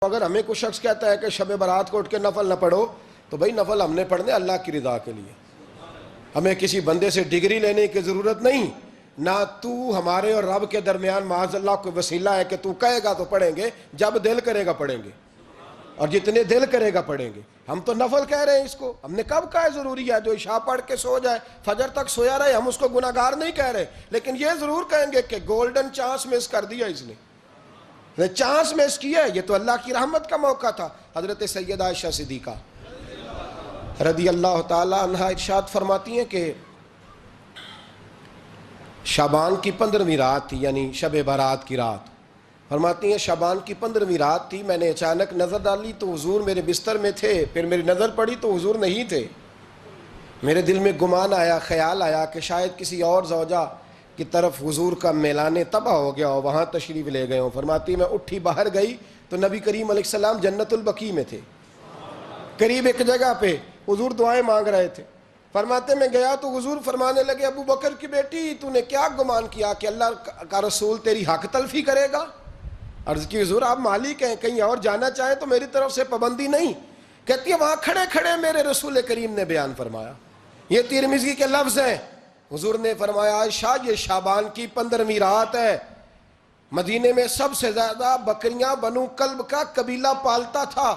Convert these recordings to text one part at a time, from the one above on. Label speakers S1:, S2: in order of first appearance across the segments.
S1: اگر ہمیں کوئی شخص کہتا ہے کہ شب برات کو اٹھ کے نفل نہ پڑھو تو بھائی نفل ہم نے پڑھنے اللہ کی رضا کے لیے، ہمیں کسی بندے سے ڈگری لینے کی ضرورت نہیں، نہ تو ہمارے اور رب کے درمیان معاذ اللہ کوئی وسیلہ ہے کہ تو کہے گا تو پڑھیں گے، جب دل کرے گا پڑھیں گے، اور جتنے دل کرے گا پڑھیں گے۔ ہم تو نفل کہہ رہے ہیں اس کو، ہم نے کب کہا ہے ضروری ہے جو عشاء پڑھ کے سو جائے فجر تک سویا رہے، ہم اس کو گناہگار نہیں کہہ رہے، لیکن یہ ضرور کہیں گے کہ گولڈن چانس مس کر دیا اس نے، چانس مس کیا ہے، یہ تو اللہ کی رحمت کا موقع تھا۔ حضرت سیدہ عائشہ صدیقہ رضی اللہ تعالی عنہ ارشاد فرماتی ہیں کہ شعبان کی 15ویں رات تھی، یعنی شب برات کی رات، فرماتی ہیں شعبان کی 15ویں رات تھی، میں نے اچانک نظر ڈالی تو حضور میرے بستر میں تھے، پھر میری نظر پڑی تو حضور نہیں تھے، میرے دل میں گمان آیا، خیال آیا کہ شاید کسی اور زوجہ کی طرف حضور کا میلان تباہ ہو گیا ہو، وہاں تشریف لے گئے ہوں۔ فرماتی میں اٹھی باہر گئی تو نبی کریم علیہ السلام جنت البقیع میں تھے، قریب ایک جگہ پہ حضور دعائیں مانگ رہے تھے۔ فرماتے میں گیا تو حضور فرمانے لگے ابو بکر کی بیٹی تو نے کیا گمان کیا کہ اللہ کا رسول تیری حق تلفی کرے گا؟ عرض کی حضور آپ مالک ہیں، کہیں اور جانا چاہیں تو میری طرف سے پابندی نہیں۔ کہتی ہے وہاں کھڑے کھڑے میرے رسول کریم نے بیان فرمایا، یہ ترمذی کے لفظ ہیں، حضور نے فرمایا عائشہ یہ شعبان کی 15ویں رات ہے، مدینے میں سب سے زیادہ بکریاں بنو کلب کا قبیلہ پالتا تھا،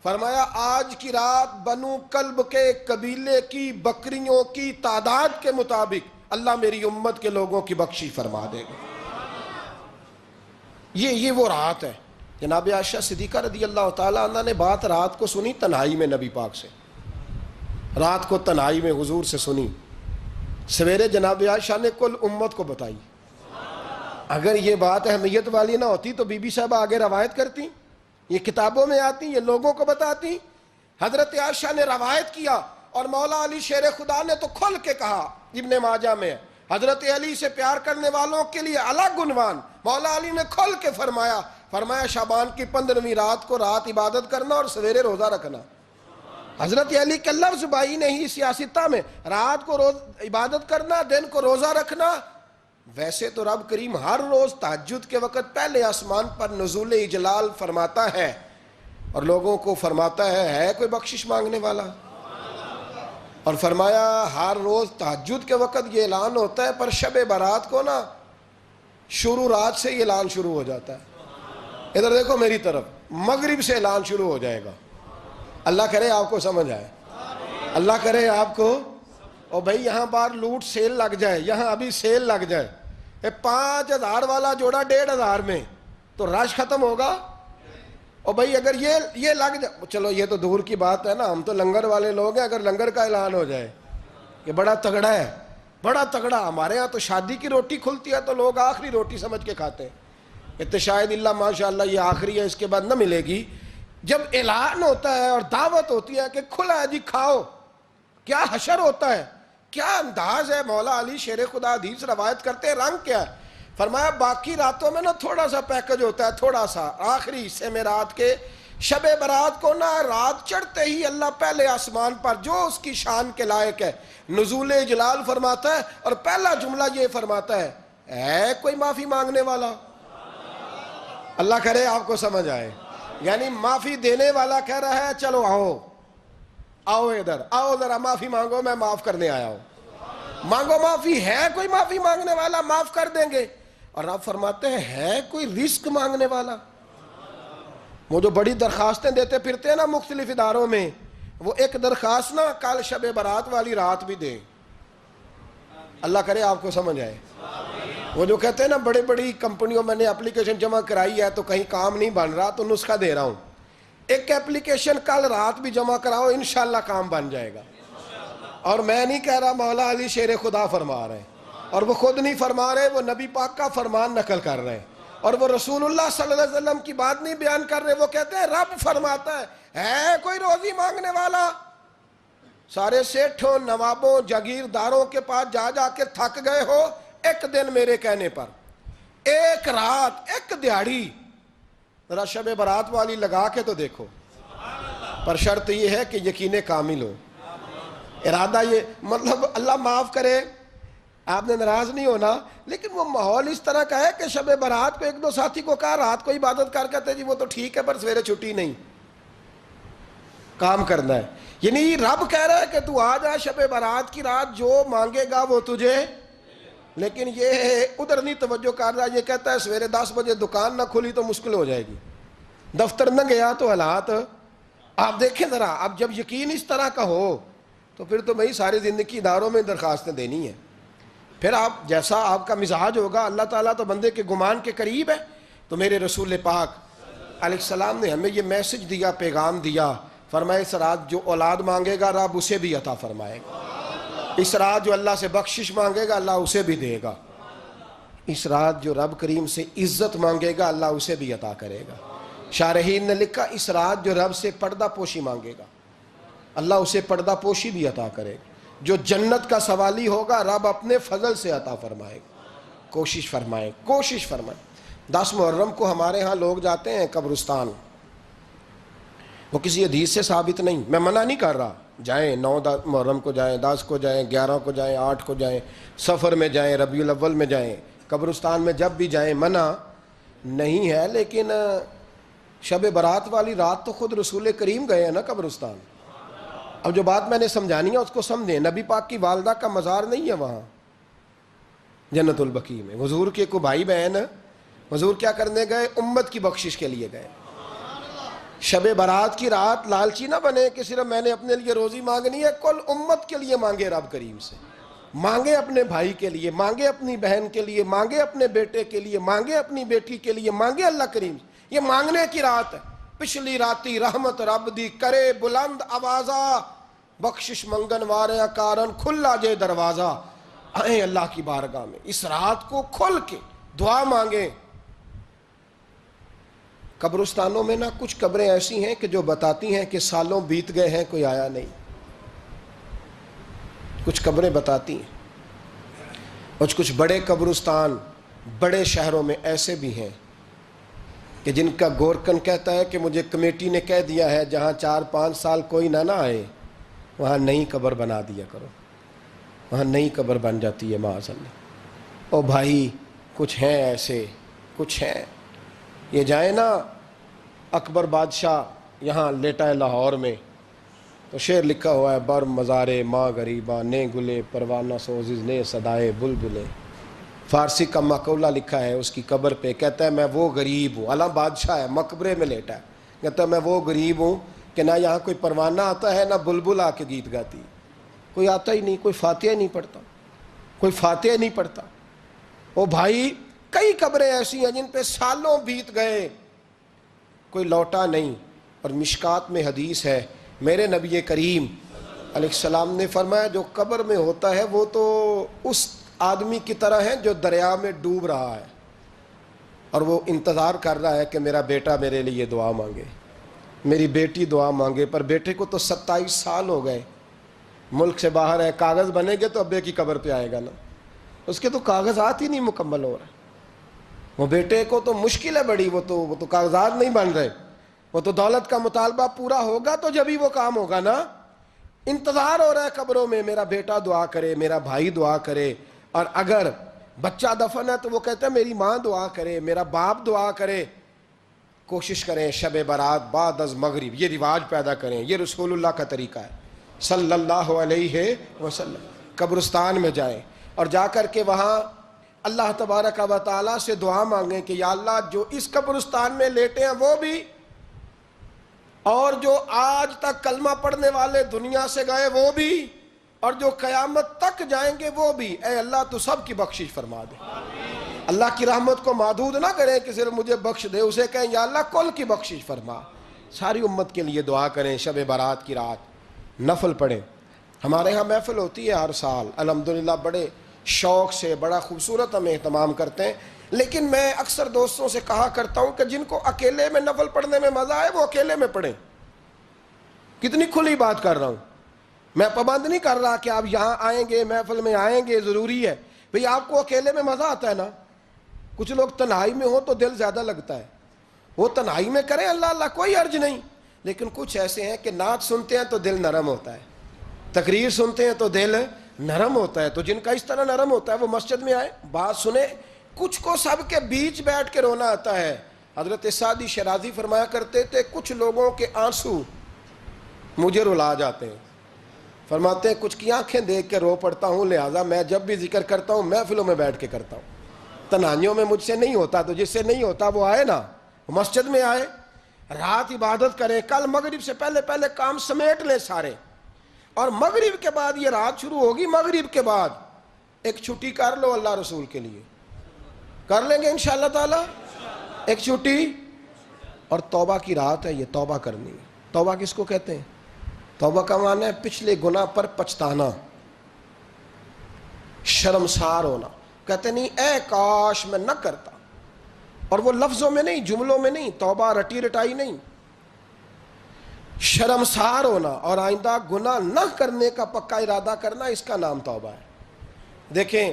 S1: فرمایا آج کی رات بنو کلب کے قبیلے کی بکریوں کی تعداد کے مطابق اللہ میری امت کے لوگوں کی بخشش فرما دے گا۔ یہ وہ رات ہے۔ جناب عائشہ صدیقہ رضی اللہ تعالیٰ عنہ نے بات رات کو سنی تنہائی میں نبی پاک سے، رات کو تنہائی میں حضور سے سنی، سویرے جناب عائشہ نے کل امت کو بتائی۔ اگر یہ بات اہمیت والی نہ ہوتی تو بی بی صاحبہ آگے روایت کرتی، یہ کتابوں میں آتی، یہ لوگوں کو بتاتی۔ حضرت عائشہ نے روایت کیا اور مولا علی شیر خدا نے تو کھل کے کہا، ابن ماجہ میں حضرت علی سے پیار کرنے والوں کے لیے الگ عنوان، مولا علی نے کھل کے فرمایا شعبان کی 15ویں رات کو رات عبادت کرنا اور سویرے روزہ رکھنا۔ حضرت علی کے لفظ بائی نہیں سیاستہ میں، رات کو عبادت کرنا، دن کو روزہ رکھنا۔ ویسے تو رب کریم ہر روز تہجد کے وقت پہلے آسمان پر نزول اجلال فرماتا ہے اور لوگوں کو فرماتا ہے کوئی بخشش مانگنے والا؟ اور فرمایا ہر روز تہجد کے وقت یہ اعلان ہوتا ہے، پر شب برات کو نا شروع رات سے یہ اعلان شروع ہو جاتا ہے۔ ادھر دیکھو میری طرف، مغرب سے اعلان شروع ہو جائے گا۔ اللہ کرے آپ کو سمجھ آئے، اللہ کرے آپ کو، اور بھائی یہاں باہر لوٹ سیل لگ جائے، یہاں ابھی سیل لگ جائے، 5000 والا جوڑا 1500 میں تو رش ختم ہوگا۔ اور بھائی اگر یہ لگ جائے، چلو یہ تو دور کی بات ہے نا، ہم تو لنگر والے لوگ ہیں، اگر لنگر کا اعلان ہو جائے کہ بڑا تگڑا ہے، بڑا تگڑا، ہمارے ہاں تو شادی کی روٹی کھلتی ہے تو لوگ آخری روٹی سمجھ کے کھاتے ہیں، تو شاید اللہ ماشاءاللہ یہ آخری ہے، اس کے بعد نہ ملے گی۔ جب اعلان ہوتا ہے اور دعوت ہوتی ہے کہ کھلا ہے جی کھاؤ، کیا حشر ہوتا ہے، کیا انداز ہے۔ مولا علی شیر خدا حدیث روایت کرتے ہیں، رنگ کیا ہے؟ فرمایا باقی راتوں میں نا تھوڑا سا پیکج ہوتا ہے، تھوڑا سا، آخری حصے میں رات کے شب برات کو نا رات چڑھتے ہی اللہ پہلے آسمان پر جو اس کی شان کے لائق ہے نزول جلال فرماتا ہے، اور پہلا جملہ یہ فرماتا ہے کوئی معافی مانگنے والا؟ اللہ کرے آپ کو سمجھ آئے، یعنی معافی دینے والا کہہ رہا ہے چلو آؤ ادھر، آؤ ذرا معافی مانگو، میں معاف کرنے آیا ہوں، مانگو معافی، ہے کوئی معافی مانگنے والا؟ معاف کر دیں گے۔ اور آپ فرماتے ہیں ہے کوئی رزق مانگنے والا؟ وہ جو بڑی درخواستیں دیتے پھرتے ہیں نا مختلف اداروں میں، وہ ایک درخواست نا کل شب برات والی رات بھی دیں۔ اللہ کرے آپ کو سمجھ آئے۔ وہ جو کہتے ہیں نا بڑی بڑی کمپنیوں میں نے اپلیکیشن جمع کرائی ہے تو کہیں کام نہیں بن رہا تو نسخہ دے رہا ہوں، ایک اپلیکیشن کل رات بھی جمع کراؤ انشاءاللہ کام بن جائے گا۔ اور میں نہیں کہہ رہا، مولا علی شیر خدا فرما رہے ہیں، اور وہ خود نہیں فرما رہے، وہ نبی پاک کا فرمان نقل کر رہے ہیں، اور وہ رسول اللہ صلی اللہ علیہ وسلم کی بات نہیں بیان کر رہے، وہ کہتے ہیں رب فرماتا ہے کوئی روزی مانگنے والا؟ سارے سیٹھوں، نوابوں، جاگیرداروں کے پاس جا جا کے تھک گئے ہو، ایک دن میرے کہنے پر، ایک رات، ایک دیہڑی ذرا شب برات والی لگا کے تو دیکھو، پر شرط یہ ہے کہ یقین کامل ہو، ارادہ یہ، مطلب اللہ معاف کرے، آپ نے ناراض نہیں ہونا، لیکن وہ ماحول اس طرح کا ہے کہ شب برات کو ایک دو ساتھی کو کہا رات کو عبادت کر کہتے جی وہ تو ٹھیک ہے پر سویرے چھٹی نہیں، کام کرنا ہے. یعنی رب کہہ رہا ہے کہ تو آ جا شب برات کی رات، جو مانگے گا وہ تجھے، لیکن یہ ادھر نہیں توجہ کر رہا. یہ کہتا ہے سویرے 10 بجے دکان نہ کھلی تو مشکل ہو جائے گی، دفتر نہ گیا تو حالات آپ دیکھیں ذرا. اب جب یقین اس طرح کا ہو تو پھر تو میں ساری زندگی اداروں میں درخواستیں دینی ہیں. پھر آپ جیسا آپ کا مزاج ہوگا، اللہ تعالیٰ تو بندے کے گمان کے قریب ہے. تو میرے رسول پاک علیہ السلام نے ہمیں یہ میسج دیا، پیغام دیا، فرمائے اس رات جو اولاد مانگے گا رب اسے بھی عطا فرمائے گا. اس رات جو اللہ سے بخشش مانگے گا اللہ اسے بھی دے گا. اس رات جو رب کریم سے عزت مانگے گا اللہ اسے بھی عطا کرے گا. شارحین نے لکھا اس رات جو رب سے پردہ پوشی مانگے گا اللہ اسے پردہ پوشی بھی عطا کرے گا. جو جنت کا سوالی ہوگا رب اپنے فضل سے عطا فرمائے گا. کوشش فرمائے. 10 محرم کو ہمارے ہاں لوگ جاتے ہیں قبرستان، وہ کسی حدیث سے ثابت نہیں، میں منع نہیں کر رہا، جائیں 9 محرم کو جائیں، 10 کو جائیں، 11 کو جائیں، 8 کو جائیں، سفر میں جائیں، ربیع الاول میں جائیں، قبرستان میں جب بھی جائیں منع نہیں ہے. لیکن شب برات والی رات تو خود رسول کریم گئے ہیں نا قبرستان. اب جو بات میں نے سمجھانی ہے اس کو سمجھیں. نبی پاک کی والدہ کا مزار نہیں ہے وہاں جنت البقیع میں. حضور کے کو بھائی بہن حضور کیا کرنے گئے؟ امت کی بخشش کے لیے گئے. شب برات کی رات لالچی نہ بنے کہ صرف میں نے اپنے لیے روزی مانگنی ہے، کل امت کے لیے مانگے رب کریم سے. مانگے اپنے بھائی کے لیے، مانگے اپنی بہن کے لیے، مانگے اپنے بیٹے کے لیے، مانگے اپنی بیٹی کے لیے، مانگے اللہ کریم سے. یہ مانگنے کی رات ہے. پچھلی راتی رحمت رب دی کرے بلند آوازہ، بخشش منگن واریاں کارن کھلا جے دروازہ. آئیں اللہ کی بارگاہ میں اس رات کو کھل کے دعا مانگیں. قبرستانوں میں نا کچھ قبریں ایسی ہیں کہ جو بتاتی ہیں کہ سالوں بیت گئے ہیں کوئی آیا نہیں. کچھ قبریں بتاتی ہیں. اور کچھ بڑے قبرستان بڑے شہروں میں ایسے بھی ہیں کہ جن کا گورکن کہتا ہے کہ مجھے کمیٹی نے کہہ دیا ہے جہاں 4-5 سال کوئی نہ آئے وہاں نئی قبر بنا دیا کرو. وہاں نئی قبر بن جاتی ہے معاذ اللہ. او بھائی کچھ ہیں ایسے، کچھ ہیں. یہ جائیں نا اکبر بادشاہ یہاں لیٹا ہے لاہور میں تو شعر لکھا ہوا ہے بر مزارے ماں غریباں نے گلے پروانہ سوزز نے صدائے بلبلے. فارسی کا مقولہ لکھا ہے اس کی قبر پہ، کہتا ہے میں وہ غریب ہوں. اعلیٰ بادشاہ ہے مقبرے میں لیٹا ہے، کہتا ہے میں وہ غریب ہوں کہ نہ یہاں کوئی پروانہ آتا ہے نہ بلبل آ کے گیت گاتی. کوئی آتا ہی نہیں، کوئی فاتحہ نہیں پڑھتا، کوئی فاتحہ نہیں پڑھتا. او بھائی کئی قبریں ایسی ہیں جن پہ سالوں بیت گئے کوئی لوٹا نہیں. اور مشکات میں حدیث ہے میرے نبی کریم علیہ السلام نے فرمایا جو قبر میں ہوتا ہے وہ تو اس آدمی کی طرح ہے جو دریا میں ڈوب رہا ہے اور وہ انتظار کر رہا ہے کہ میرا بیٹا میرے لیے دعا مانگے، میری بیٹی دعا مانگے. پر بیٹے کو تو 27 سال ہو گئے، ملک سے باہر ہے. کاغذ بنے گے تو ابے کی قبر پہ آئے گا نا، اس کے تو کاغذات ہی نہیں مکمل ہو رہے. وہ بیٹے کو تو مشکل ہے بڑی، وہ تو کاغذات نہیں بن رہے. وہ تو دولت کا مطالبہ پورا ہوگا تو جب ہی وہ کام ہوگا نا. انتظار ہو رہا ہے قبروں میں میرا بیٹا دعا کرے، میرا بھائی دعا کرے. اور اگر بچہ دفن ہے تو وہ کہتا ہے میری ماں دعا کرے، میرا باپ دعا کرے. کوشش کریں شب برات بعد از مغرب یہ رواج پیدا کریں. یہ رسول اللہ کا طریقہ ہے صلی اللہ علیہ وسلم. قبرستان میں جائیں اور جا کر کے وہاں اللہ تبارک و تعالیٰ سے دعا مانگیں کہ یا اللہ جو اس قبرستان میں لیٹے ہیں وہ بھی، اور جو آج تک کلمہ پڑھنے والے دنیا سے گئے وہ بھی، اور جو قیامت تک جائیں گے وہ بھی. اے اللہ تو سب کی بخشش فرما دے. اللہ کی رحمت کو محدود نہ کریں کہ صرف مجھے بخش دے، اسے کہیں یا اللہ کل کی بخشش فرما. ساری امت کے لیے دعا کریں. شب برات کی رات نفل پڑھیں. ہمارے ہاں محفل ہوتی ہے ہر سال الحمدللہ، بڑے شوق سے بڑا خوبصورت ہم اہتمام کرتے ہیں. لیکن میں اکثر دوستوں سے کہا کرتا ہوں کہ جن کو اکیلے میں نفل پڑھنے میں مزہ آئے وہ اکیلے میں پڑھیں. کتنی کھلی بات کر رہا ہوں. میں پابند نہیں کر رہا کہ آپ یہاں آئیں گے محفل میں آئیں گے ضروری ہے. بھئی آپ کو اکیلے میں مزہ آتا ہے نا. کچھ لوگ تنہائی میں ہوں تو دل زیادہ لگتا ہے، وہ تنہائی میں کریں اللہ اللہ کوئی عرض نہیں. لیکن کچھ ایسے ہیں کہ نعت سنتے ہیں تو دل نرم ہوتا ہے، تقریر سنتے ہیں تو دل نرم ہوتا ہے. تو جن کا اس طرح نرم ہوتا ہے وہ مسجد میں آئے, بات سنیں. کچھ کو سب کے بیچ بیٹھ کے رونا آتا ہے. حضرت سعدی شیرازی فرمایا کرتے تھے کچھ لوگوں کے آنسو مجھے رلا جاتے ہیں. فرماتے ہیں کچھ کی آنکھیں دیکھ کے رو پڑتا ہوں, لہٰذا میں جب بھی ذکر کرتا ہوں محفلوں میں بیٹھ کے کرتا ہوں. تنہائیوں میں مجھ سے نہیں ہوتا, تو جس سے نہیں ہوتا وہ آئے نا, مسجد میں آئے, رات عبادت کریں. کل مغرب سے پہلے پہلے کام سمیٹ لیں سارے, اور مغرب کے بعد یہ رات شروع ہوگی, مغرب کے بعد ایک چھٹی کر لو اللہ رسول کے لیے. کر لیں گے انشاءاللہ تعالی ایک چھٹی. اور توبہ کی رات ہے یہ, توبہ کرنی ہے. توبہ کس کو کہتے ہیں؟ توبہ کا معنی ہے پچھلے گناہ پر پچھتانا, شرمسار ہونا. کہتے نہیں اے کاش میں نہ کرتا, اور وہ لفظوں میں نہیں, جملوں میں نہیں, توبہ رٹی رٹائی نہیں. شرمسار ہونا اور آئندہ گناہ نہ کرنے کا پکا ارادہ کرنا, اس کا نام توبہ ہے. دیکھیں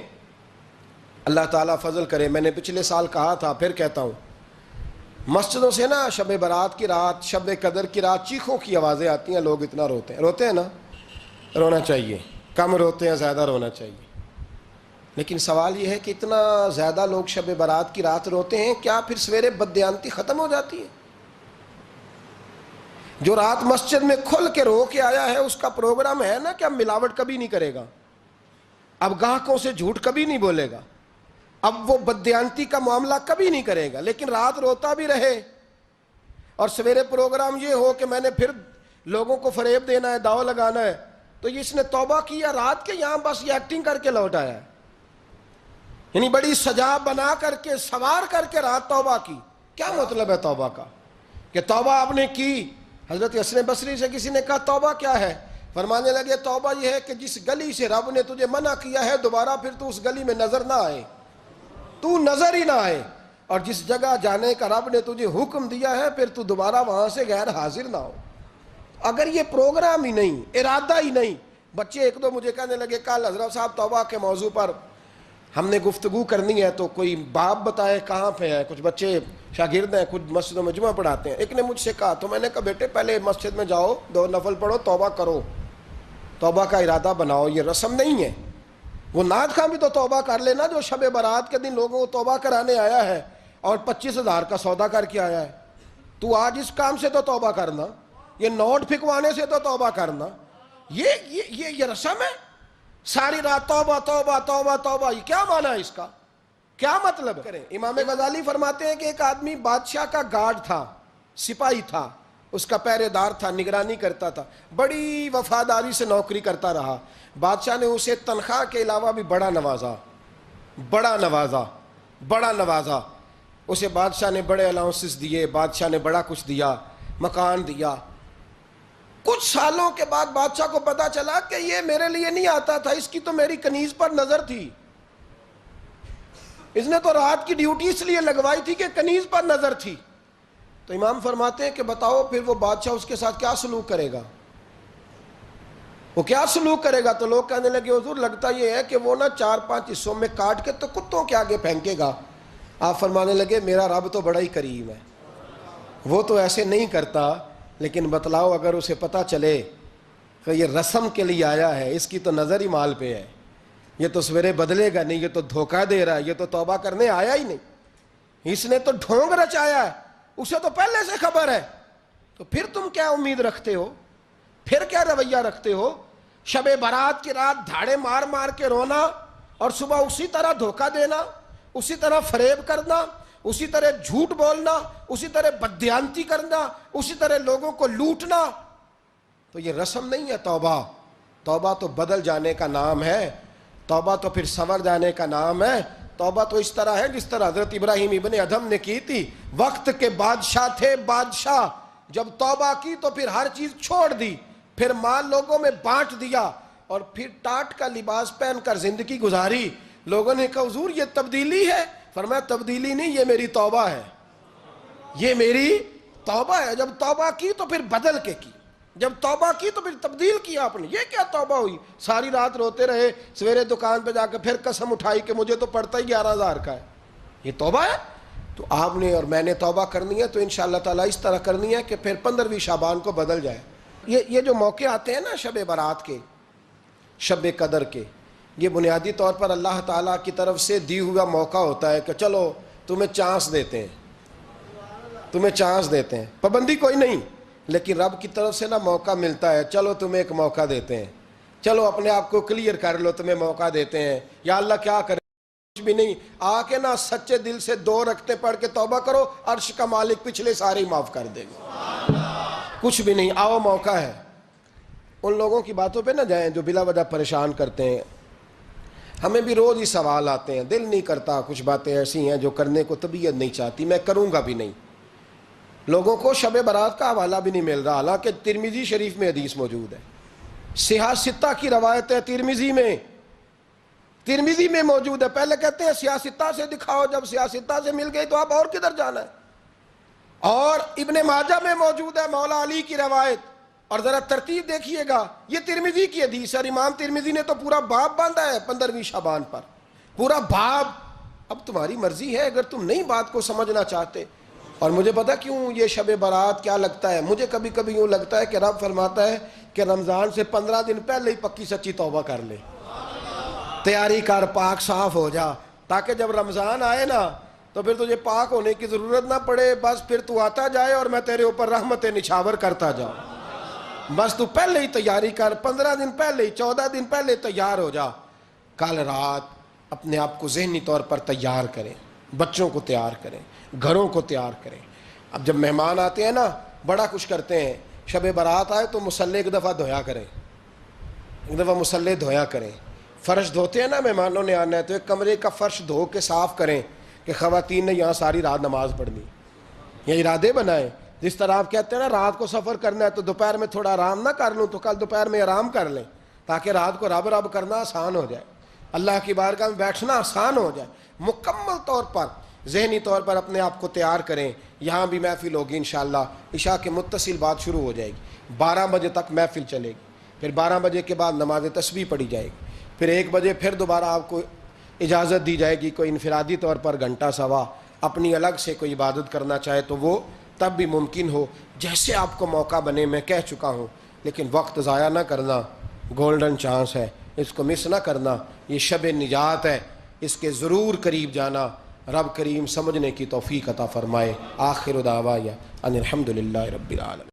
S1: اللہ تعالیٰ فضل کرے, میں نے پچھلے سال کہا تھا پھر کہتا ہوں, مسجدوں سے نا شب برات کی رات, شب قدر کی رات چیخوں کی آوازیں آتی ہیں, لوگ اتنا روتے ہیں نا. رونا چاہیے, کم روتے ہیں زیادہ رونا چاہیے. لیکن سوال یہ ہے کہ اتنا زیادہ لوگ شب برات کی رات روتے ہیں, کیا پھر سویرے بددیانتی ختم ہو جاتی ہے؟ جو رات مسجد میں کھل کے رو کے آیا ہے اس کا پروگرام ہے نا کہ اب ملاوٹ کبھی نہیں کرے گا, اب گاہکوں سے جھوٹ کبھی نہیں بولے گا, اب وہ بددیانتی کا معاملہ کبھی نہیں کرے گا. لیکن رات روتا بھی رہے اور سویرے پروگرام یہ ہو کہ میں نے پھر لوگوں کو فریب دینا ہے, داؤ لگانا ہے, تو اس نے توبہ کیا رات کے, یہاں بس یہ ایکٹنگ کر کے لوٹ آیا ہے. یعنی بڑی سجا بنا کر کے سوار کر کے رات توبہ کی. کیا مطلب ہے توبہ کا؟ کہ توبہ آپ نے کی. حضرت حسن بصری سے کسی نے کہا توبہ کیا ہے؟ فرمانے لگے توبہ یہ ہے کہ جس گلی سے رب نے تجھے منع کیا ہے دوبارہ پھر تو اس گلی میں نظر نہ آئے, تو نظر ہی نہ آئے. اور جس جگہ جانے کا رب نے تجھے حکم دیا ہے پھر تو دوبارہ وہاں سے غیر حاضر نہ ہو. اگر یہ پروگرام ہی نہیں, ارادہ ہی نہیں. بچے ایک دو مجھے کہنے لگے کل حضرت صاحب توبہ کے موضوع پر ہم نے گفتگو کرنی ہے, تو کوئی باب بتائے کہاں پہ ہے. کچھ بچے شاگرد ہیں, کچھ مسجدوں میں جمعہ پڑھاتے ہیں. ایک نے مجھ سے کہا, تو میں نے کہا بیٹے پہلے مسجد میں جاؤ, 2 نفل پڑھو, توبہ کرو, توبہ کا ارادہ بناؤ. یہ رسم نہیں ہے. وہ نعت خواں بھی تو توبہ کر لینا جو شب برات کے دن لوگوں کو توبہ کرانے آیا ہے اور 25,000 کا سودا کر کے آیا ہے. تو آج اس کام سے تو توبہ کرنا, یہ نوٹ پھکوانے سے تو توبہ کرنا. یہ رسم ہے. ساری رات توبہ توبہ توبہ توبہ, یہ کیا معنی ہے اس کا؟ کیا مطلب کریں؟ امام غزالی فرماتے ہیں کہ ایک آدمی بادشاہ کا گارڈ تھا, سپاہی تھا, اس کا پہرے دار تھا, نگرانی کرتا تھا, بڑی وفاداری سے نوکری کرتا رہا. بادشاہ نے اسے تنخواہ کے علاوہ بھی بڑا نوازا. اسے بادشاہ نے بڑے الاؤنسز دیے, بادشاہ نے بڑا کچھ دیا, مکان دیا. کچھ سالوں کے بعد بادشاہ کو پتا چلا کہ یہ میرے لیے نہیں آتا تھا, اس کی تو میری کنیز پر نظر تھی. اس نے تو رات کی ڈیوٹی اس لیے لگوائی تھی کہ کنیز پر نظر تھی. تو امام فرماتے ہیں کہ بتاؤ پھر وہ بادشاہ اس کے ساتھ کیا سلوک کرے گا؟ وہ کیا سلوک کرے گا؟ تو لوگ کہنے لگے حضور لگتا یہ ہے کہ وہ نا 4-5 حصوں میں کاٹ کے تو کتوں کے آگے پھینکے گا. آپ فرمانے لگے میرا رب تو بڑا ہی کریم ہے, وہ تو ایسے نہیں کرتا. لیکن بتلاؤ اگر اسے پتا چلے کہ یہ رسم کے لیے آیا ہے, اس کی تو نظر ہی مال پہ ہے, یہ تو سویرے بدلے گا نہیں, یہ تو دھوکہ دے رہا ہے, یہ تو توبہ کرنے آیا ہی نہیں, اس نے تو ڈھونگ رچایا ہے, اسے تو پہلے سے خبر ہے. تو پھر تم کیا امید رکھتے ہو؟ پھر کیا رویہ رکھتے ہو؟ شب برات کی رات دھاڑے مار مار کے رونا اور صبح اسی طرح دھوکہ دینا, اسی طرح فریب کرنا, اسی طرح جھوٹ بولنا, اسی طرح بددیانتی کرنا, اسی طرح لوگوں کو لوٹنا. تو یہ رسم نہیں ہے توبہ. توبہ تو بدل جانے کا نام ہے, توبہ تو پھر سنور جانے کا نام ہے. توبہ تو اس طرح ہے جس طرح حضرت ابراہیم ابن ادھم نے کی تھی. وقت کے بادشاہ تھے, بادشاہ جب توبہ کی تو پھر ہر چیز چھوڑ دی, پھر مال لوگوں میں بانٹ دیا اور پھر ٹاٹ کا لباس پہن کر زندگی گزاری. لوگوں نے کہا حضور یہ تبدیلی ہے. فرمایا تبدیلی نہیں, یہ میری توبہ ہے, یہ میری توبہ ہے. جب توبہ کی تو پھر بدل کے کی, جب توبہ کی تو پھر تبدیل کیا آپ نے. یہ کیا توبہ ہوئی؟ ساری رات روتے رہے, سویرے دکان پہ جا کے پھر قسم اٹھائی کہ مجھے تو پڑتا ہی 11,000 کا ہے. یہ توبہ ہے؟ تو آپ نے اور میں نے توبہ کرنی ہے تو انشاءاللہ تعالیٰ اس طرح کرنی ہے کہ پھر 15ویں شعبان کو بدل جائے. یہ جو موقع آتے ہیں نا شب برات کے, شب قدر کے, یہ بنیادی طور پر اللہ تعالیٰ کی طرف سے دی ہوا موقع ہوتا ہے کہ چلو تمہیں چانس دیتے ہیں، تمہیں چانس دیتے ہیں، پابندی کوئی نہیں، لیکن رب کی طرف سے نا موقع ملتا ہے، چلو تمہیں ایک موقع دیتے ہیں، چلو اپنے آپ کو کلیئر کر لو، تمہیں موقع دیتے ہیں، یا اللہ کیا کرے، کچھ بھی نہیں، آ کے نا سچے دل سے 2 رکعتیں پڑھ کے توبہ کرو، عرش کا مالک پچھلے سارے ہی معاف کر دے گا، کچھ بھی نہیں، آؤ موقع ہے۔ ان لوگوں کی باتوں پہ نہ جائیں جو بلا وجہ پریشان کرتے ہیں، ہمیں بھی روز ہی سوال آتے ہیں، دل نہیں کرتا، کچھ باتیں ایسی ہیں جو کرنے کو طبیعت نہیں چاہتی، میں کروں گا بھی نہیں۔ لوگوں کو شب برات کا حوالہ بھی نہیں مل رہا، حالانکہ ترمذی شریف میں حدیث موجود ہے، صحاح ستہ کی روایت ہے، ترمذی میں موجود ہے۔ پہلے کہتے ہیں صحاح ستہ سے دکھاؤ، جب صحاح ستہ سے مل گئی تو آپ اور کدھر جانا ہے؟ اور ابن ماجہ میں موجود ہے مولا علی کی روایت، اور ذرا ترتیب دیکھیے گا، یہ ترمذی کی حدیث ہے، اور امام ترمذی نے تو پورا باب باندھا ہے 15ویں شعبان پر، پورا باب۔ اب تمہاری مرضی ہے، اگر تم نہیں بات کو سمجھنا چاہتے۔ اور مجھے پتا کیوں یہ شب برات کیا لگتا ہے، مجھے کبھی کبھی یوں لگتا ہے کہ رب فرماتا ہے کہ رمضان سے 15 دن پہلے ہی پکی سچی توبہ کر لے، تیاری کر، پاک صاف ہو جا، تاکہ جب رمضان آئے نا تو پھر تجھے پاک ہونے کی ضرورت نہ پڑے، بس پھر تو آتا جائے اور میں تیرے اوپر رحمتیں نچھاور کرتا جاؤں، بس تو پہلے ہی تیاری کر، 15 دن پہلے ہی، 14 دن پہلے تیار ہو جا۔ کل رات اپنے آپ کو ذہنی طور پر تیار کریں، بچوں کو تیار کریں، گھروں کو تیار کریں۔ اب جب مہمان آتے ہیں نا بڑا کچھ کرتے ہیں، شب برات آئے تو مصلے ایک دفعہ دھویا کریں، ایک دفعہ مصلے دھویا کریں۔ فرش دھوتے ہیں نا، مہمانوں نے آنا ہے تو ایک کمرے کا فرش دھو کے صاف کریں کہ خواتین نے یہاں ساری رات نماز پڑھنی، یہ ارادے بنائیں۔ جس طرح آپ کہتے ہیں نا رات کو سفر کرنا ہے تو دوپہر میں تھوڑا آرام نہ کر لوں تو کل دوپہر میں آرام کر لیں، تاکہ رات کو رب رب کرنا آسان ہو جائے، اللہ کی بارگاہ میں بیٹھنا آسان ہو جائے۔ مکمل طور پر ذہنی طور پر اپنے آپ کو تیار کریں۔ یہاں بھی محفل ہوگی انشاءاللہ، عشاء کے متصل بعد شروع ہو جائے گی، 12 بجے تک محفل چلے گی، پھر 12 بجے کے بعد نماز تسبیح پڑھی جائے گی، پھر 1 بجے پھر دوبارہ آپ کو اجازت دی جائے گی، کوئی انفرادی طور پر گھنٹہ سوا اپنی الگ سے کوئی عبادت کرنا چاہے تو وہ تب بھی ممکن ہو، جیسے آپ کو موقع بنے۔ میں کہہ چکا ہوں، لیکن وقت ضائع نہ کرنا، گولڈن چانس ہے، اس کو مس نہ کرنا، یہ شب نجات ہے، اس کے ضرور قریب جانا۔ رب کریم سمجھنے کی توفیق عطا فرمائے۔ آخر دعوایا ان الحمدللہ رب العالمین۔